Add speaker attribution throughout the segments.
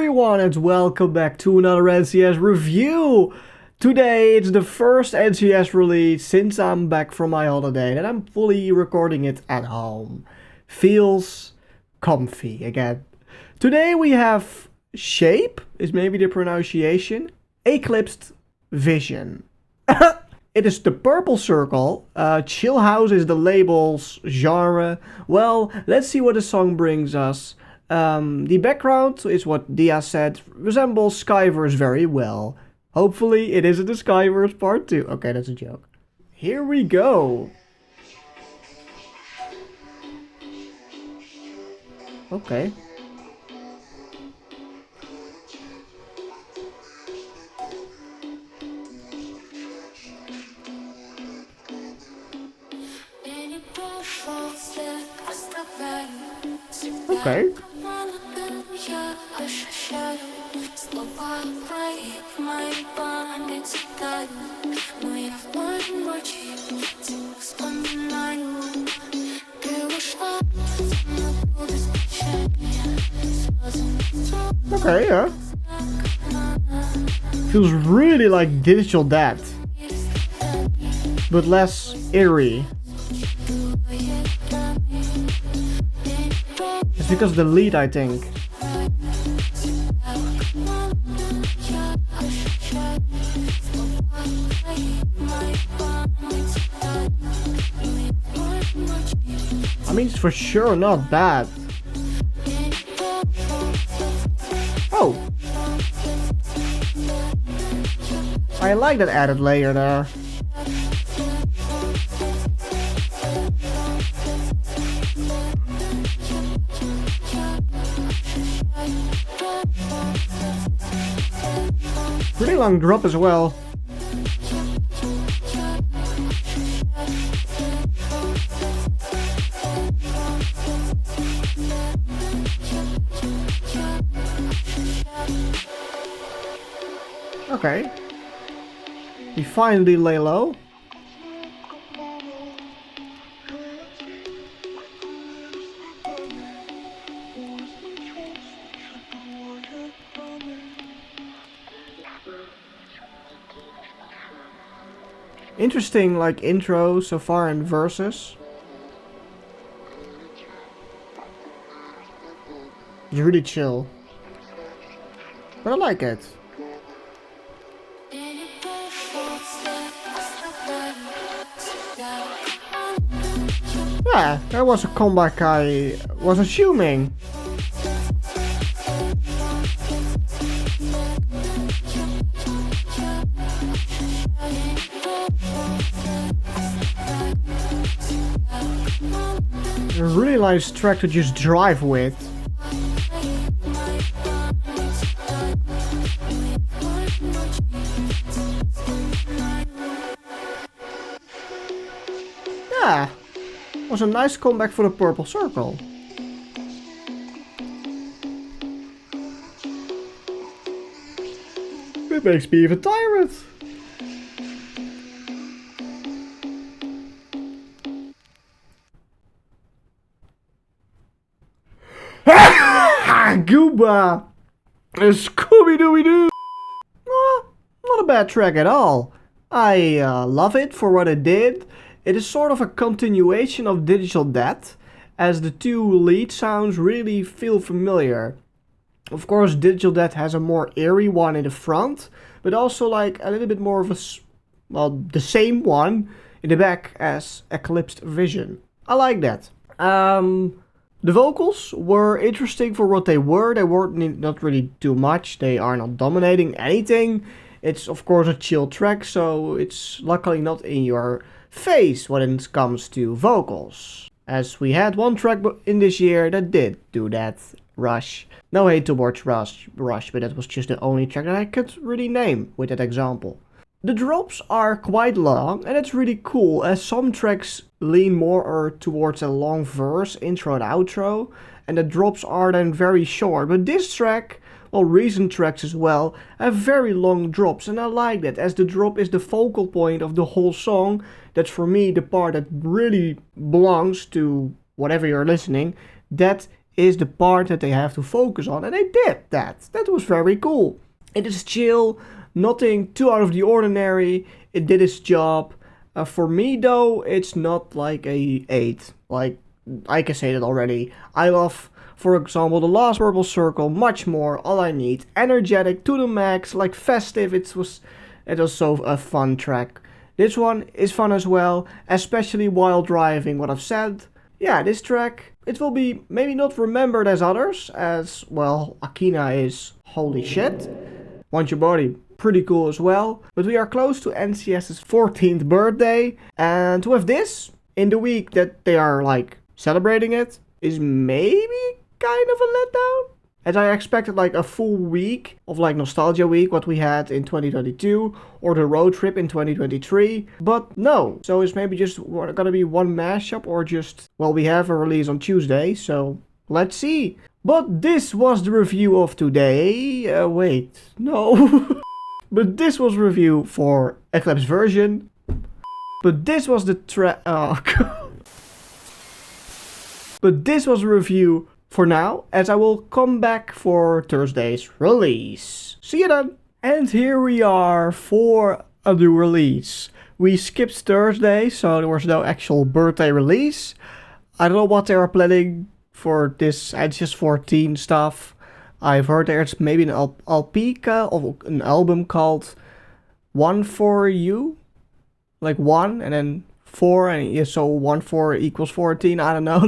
Speaker 1: everyone and welcome back to another NCS review! Today it's the first NCS release since I'm back from my holiday and I'm fully recording it at home. Feels comfy again. Today we have shxpe, is maybe the pronunciation, Eclipsed Vision. It is the purple circle, chill house is the label's genre. Well, let's see what the song brings us. The background is what Dia said, resembles Skyverse very well. Hopefully it isn't a Skyverse part 2. Okay, that's a joke. Here we go. Okay. Okay. Okay, yeah. Feels really like Digital Death, but less eerie. It's because of the lead, I think. I mean, it's for sure not bad. Oh! I like that added layer there. Pretty long drop as well. Okay. We finally lay low. Interesting, like, intro so far in verses. It's really chill. But I like it. Yeah, that was a comeback I was assuming. A really nice track to just drive with. Yeah, was a nice comeback for the purple circle. It makes me even tired. Gooba! Scooby-Dooby-Doo! Not a bad track at all. I love it for what it did. It is sort of a continuation of Digital Death, as the two lead sounds really feel familiar. Of course, Digital Death has a more eerie one in the front, but also like a little bit more of a, well, the same one in the back as Eclipsed Vision. I like that. The vocals were interesting for what they were. They weren't not really too much. They are not dominating anything. It's of course a chill track, so it's luckily not in your face when it comes to vocals. As we had one track in this year that did do that. Rush. No hate towards Rush, but that was just the only track that I could really name with that example. The drops are quite long and it's really cool, as some tracks lean more towards a long verse, intro and outro, and the drops are then very short. But this track, well, recent tracks as well, have very long drops, and I like that, as the drop is the focal point of the whole song. That's for me the part that really belongs to whatever you're listening. That is the part that they have to focus on, and they did that. That was very cool. It is chill, nothing too out of the ordinary. It did its job. For me though, it's not like a 8. Like, I can say that already. I love, for example, The Last Purple Circle much more. All I Need, energetic to the max, like festive. It was so a fun track. This one is fun as well, especially while driving. What I've said. Yeah, this track, it will be maybe not remembered as others, as, well, Akina is holy shit. Want Your Body, pretty cool as well. But we are close to NCS's 14th birthday, and with this, in the week that they are, like, celebrating it, is maybe kind of a letdown. As I expected, like, a full week of, like, Nostalgia Week, what we had in 2022, or the road trip in 2023, but no. So it's maybe just gonna be one mashup, or just, well, we have a release on Tuesday, so let's see. But this was the review of today. Wait, no. But this was review for Eclipsed Vision. But this was the But this was a review for now, as I will come back for Thursday's release. See you then! And here we are for a new release. We skipped Thursday, so there was no actual birthday release. I don't know what they are planning for this NCS 14 stuff. I've heard there's maybe an Alpica of an album called One For You. Like 1 and then 4, and yeah, so 1 4 equals 14, I don't know.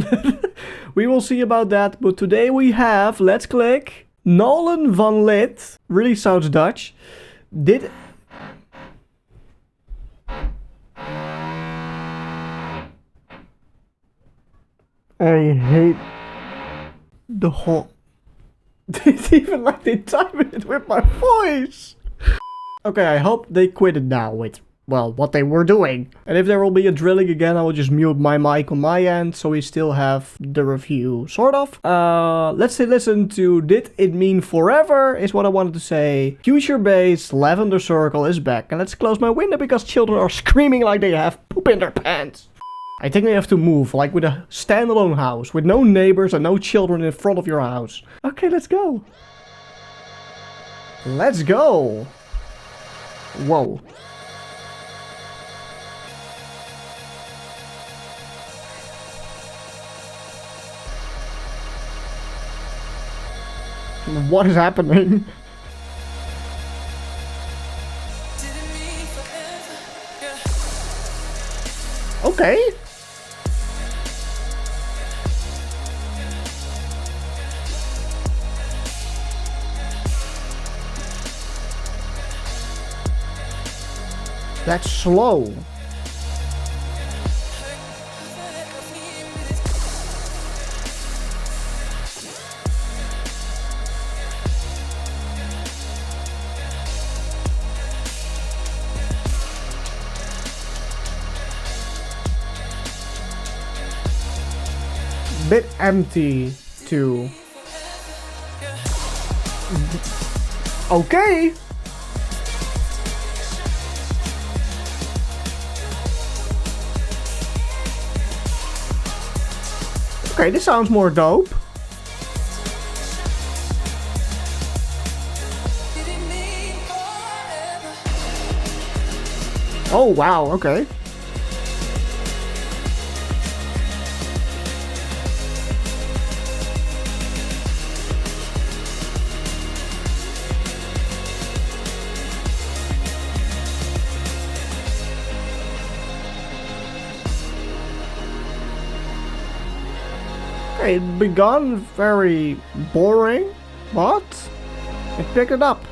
Speaker 1: We will see about that, but today we have, let's click, Nolan van Lith, really sounds Dutch, did... I hate the whole... It's even like they time it with my voice! Okay, I hope they quit it now with, well, what they were doing. And if there will be a drilling again, I will just mute my mic on my end, so we still have the review, sort of. Let's listen to Did It Mean Forever, is what I wanted to say. Future-based Lavender Circle is back. And let's close my window because children are screaming like they have poop in their pants. I think they have to move, like with a standalone house, with no neighbors and no children in front of your house. Okay, let's go. Let's go. Whoa. What is happening? Okay. That's slow. Bit empty too. Okay. Okay, this sounds more dope. Oh wow, okay. It began very boring, but it picked it up.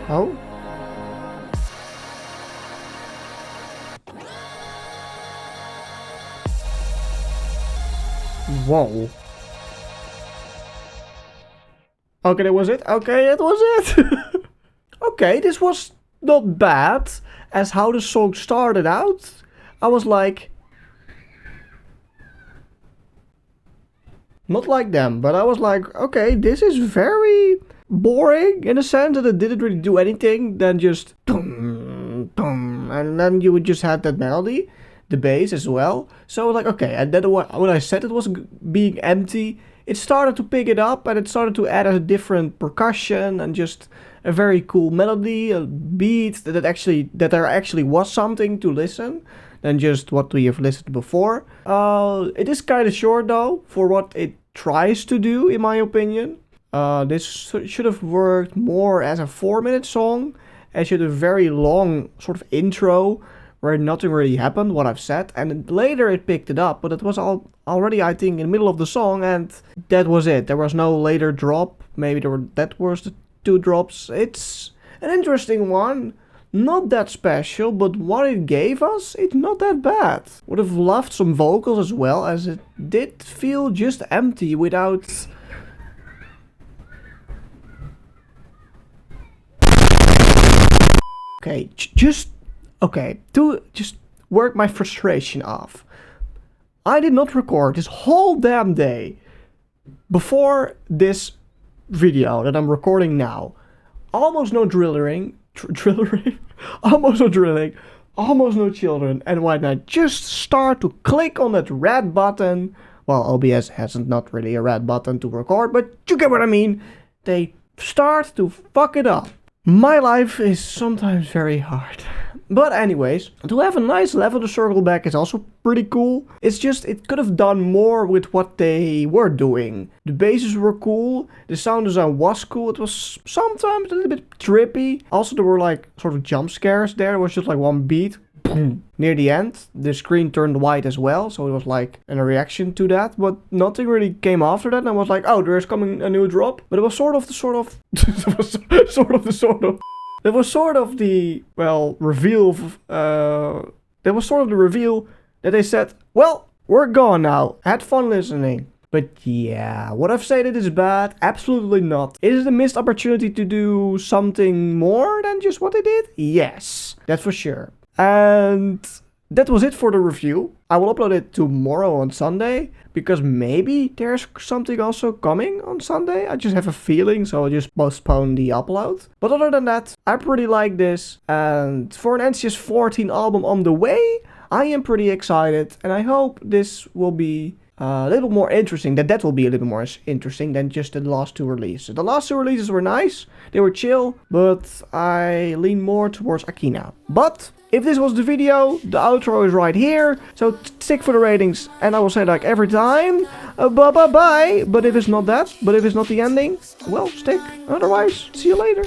Speaker 1: Oh? Whoa. Okay, that was it? Okay, that was it! Okay, this was not bad as how the song started out. I was like... Not like them, but I was like, okay, this is very boring in a sense that it didn't really do anything than just... and then you would just have that melody, the bass as well. So like, okay, and then when I said it was being empty, it started to pick it up, and it started to add a different percussion and just a very cool melody, a beat that there actually was something to listen than just what we have listened before. It is kind of short though for what it tries to do, in my opinion. This should have worked more as a 4-minute song, as should have a very long sort of intro where nothing really happened, what I've said, and later it picked it up, but it was already, I think, in the middle of the song, and that was it. There was no later drop. Maybe that was the 2 drops. It's an interesting one, not that special, but what it gave us, it's not that bad. Would have loved some vocals as well, as it did feel just empty without... Okay, to just work my frustration off. I did not record this whole damn day before this video that I'm recording now. Almost no drilling, almost no drilling, almost no children, and when I just start to click on that red button, well, OBS hasn't not really a red button to record, but you get what I mean, they start to fuck it up. My life is sometimes very hard. But anyways, to have a nice level to circle back is also pretty cool. It's just, it could have done more with what they were doing. The basses were cool, the sound design was cool, it was sometimes a little bit trippy. Also there were like sort of jump scares there, it was just like one beat. Boom. Near the end, the screen turned white as well, so it was like a reaction to that, but nothing really came after that, and I was like, oh, there's coming a new drop. But it was sort of the reveal that they said, well, we're gone now, had fun listening. But yeah, would I've said it is bad? Absolutely not. Is it a missed opportunity to do something more than just what they did? Yes, that's for sure. And that was it for the review. I will upload it tomorrow on Sunday, because maybe there's something also coming on Sunday. I just have a feeling, so I'll just postpone the upload. But other than that, I pretty like this. And for an NCS 14 album on the way, I am pretty excited. And I hope this will be a little more interesting, that will be a little more interesting than just the last 2 releases. The last 2 releases were nice, they were chill, but I lean more towards Akina. But if this was the video, the outro is right here, so stick for the ratings, and I will say like every time, bye, but if it's not that, but if it's not the ending, well, stick, otherwise, see you later.